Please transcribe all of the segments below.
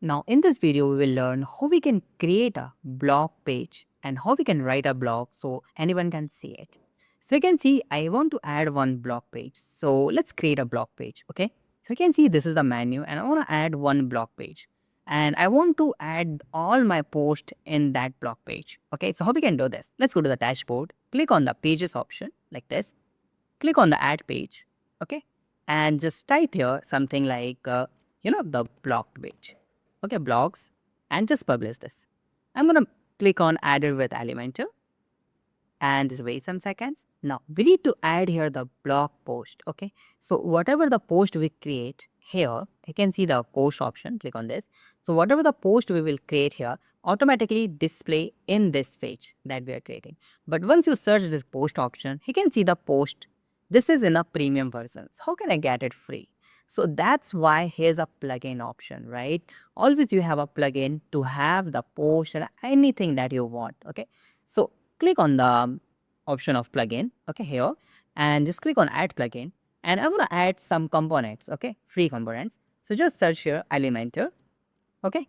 Now in this video, we will learn how we can create a blog page and how we can write a blog so anyone can see it. So you can see I want to add one blog page. So let's create a blog page, okay? So you can see this is the menu and I want to add one blog page. And I want to add all my posts in that blog page, okay? So how we can do this? Let's go to the dashboard, click on the pages option like this, click on the add page, okay? And just type here something like, the blog page. Okay, blogs, and just publish this. I'm going to click on added with Elementor and just wait some seconds. Now we need to add here the blog post. Okay, so whatever the post we create here, you can see the post option, click on this. So whatever the post we will create here automatically display in this page that we are creating. But once you search the post option, you can see the post. This is in a premium version. So how can I get it free? So that's why here's a plugin option, right? Always you have a plugin to have the post and anything that you want. Okay, so click on the option of plugin, okay, here, and just click on add plugin. And I'm gonna add some components, okay, free components. So just search here Elementor, okay.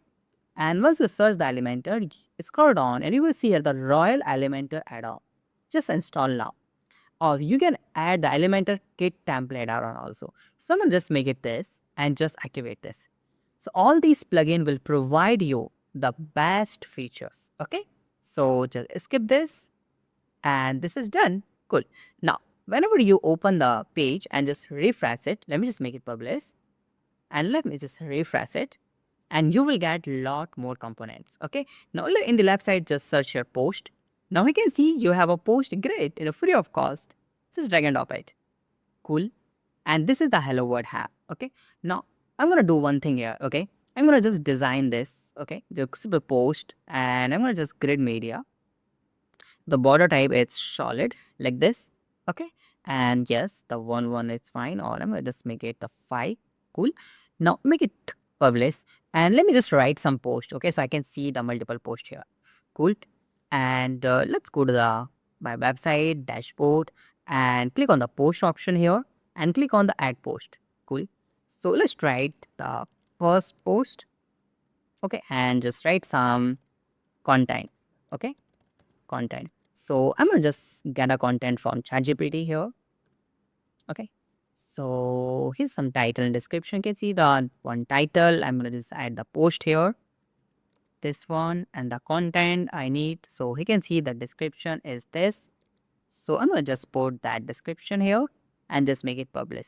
And once you search the Elementor, scroll down and you will see here the Royal Elementor add-on. Just install now. Or you can add the Elementor kit template add-on also. So I'm gonna just make it this and just activate this. So all these plugin will provide you the best features, okay. So just skip this and this is done. Cool. Now, whenever you open the page and just refresh it, let me just make it publish and let me just refresh it and you will get lot more components. Okay. Now in the left side, just search your post. Now you can see you have a post. Great. Free of cost. Just drag and drop it. Cool. And this is the hello world app. Okay. Now I'm going to do one thing here. Okay. I'm going to just design this. Okay. Just the post and I'm going to just grid media. The border type is solid like this, okay. And yes, the one is fine, or I'm gonna just make it the 5. Cool. Now make it publish and let me just write some post, okay, so I can see the multiple post here. Cool. And let's go to the my website dashboard and click on the post option here and click on the add post. Cool. So let's write the first post, okay, and just write some content, okay, content. So I'm gonna just get a content from ChatGPT here. Okay. So here's some title and description. You can see the one title. I'm gonna just add the post here. This one and the content I need. So he can see the description is this. So I'm gonna just put that description here and just make it publish.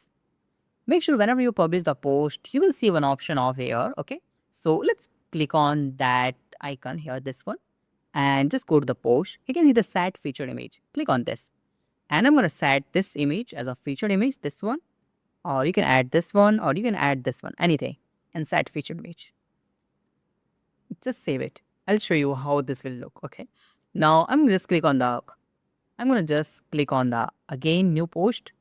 Make sure whenever you publish the post, you will see one option of here. Okay. So let's click on that icon here, this one, and just go to the post. You can see the set featured image. Click on this. And I'm going to set this image as a featured image, this one, or you can add this one, or you can add this one, anything, and set featured image. Just save it. I'll show you how this will look, okay? Now I'm going to just click on the again new post.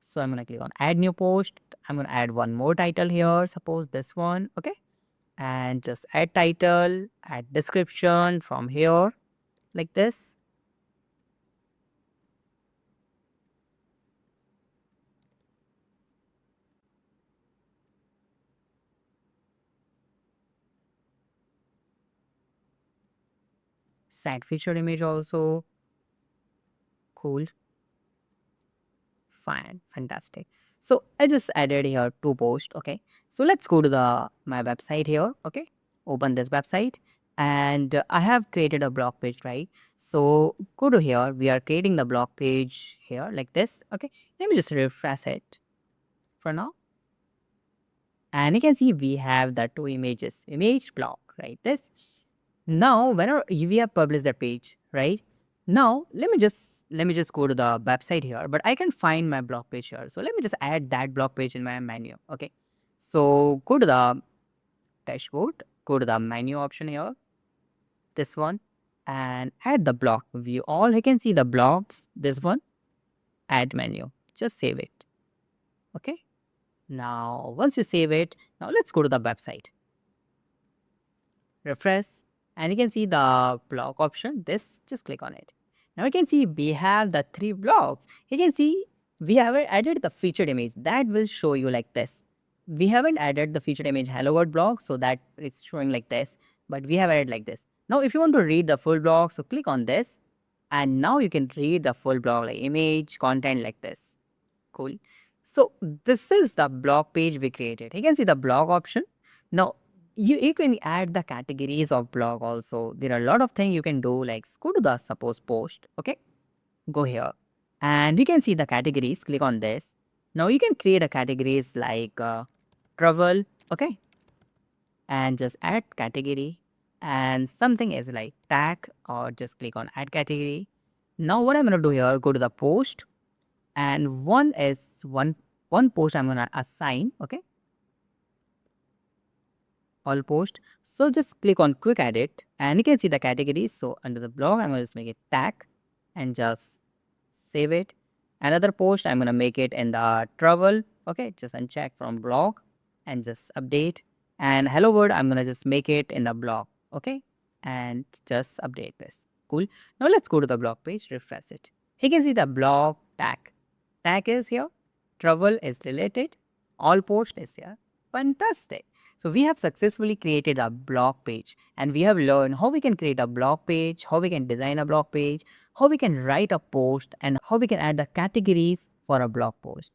So I'm going to click on add new post. I'm going to add one more title here, suppose this one, okay? And just add title, add description from here, like this. Set featured image also. Cool. Fine. Fantastic. So I just added here 2 posts. Okay. So let's go to my website here. Okay. Open this website and I have created a blog page, right? So go to here. We are creating the blog page here like this. Okay. Let me just refresh it for now. And you can see we have the 2 images, image blog, right? This. Now, whenever we have published the page, right? Now, let me just go to the website here, but I can find my blog page here. So let me just add that blog page in my menu. Okay. So go to the dashboard, go to the menu option here, this one, and add the blog view. All you can see the blogs, this one, add menu. Just save it. Okay. Now, once you save it, now let's go to the website. Refresh. And you can see the blog option. This, just click on it. Now you can see we have the 3 blogs. You can see we have added the featured image that will show you like this. we haven't added the featured image hello world blog, so that it's showing like this, but we have added like this. Now, if you want to read the full blog, so click on this, and now you can read the full blog like image, content like this. Cool. So this is the blog page we created. You can see the blog option. Now, you can add the categories of blog also. There are a lot of things you can do, like go to the suppose post, okay? Go here and we can see the categories. Click on this. Now you can create a categories like travel, okay? And just add category, and something is like tag, or just click on add category. Now what I'm going to do here, go to the post, and one post I'm going to assign, okay? All post. So just click on quick edit and you can see the categories. So under the blog, I'm going to just make it tag and just save it. Another post, I'm going to make it in the travel. Okay, just uncheck from blog and just update. And hello world, I'm going to just make it in the blog. Okay, and just update this. Cool. Now let's go to the blog page, refresh it. You can see the blog tag. Tag is here. Travel is related. All post is here. Fantastic. So we have successfully created a blog page, and we have learned how we can create a blog page, how we can design a blog page, how we can write a post, and how we can add the categories for a blog post.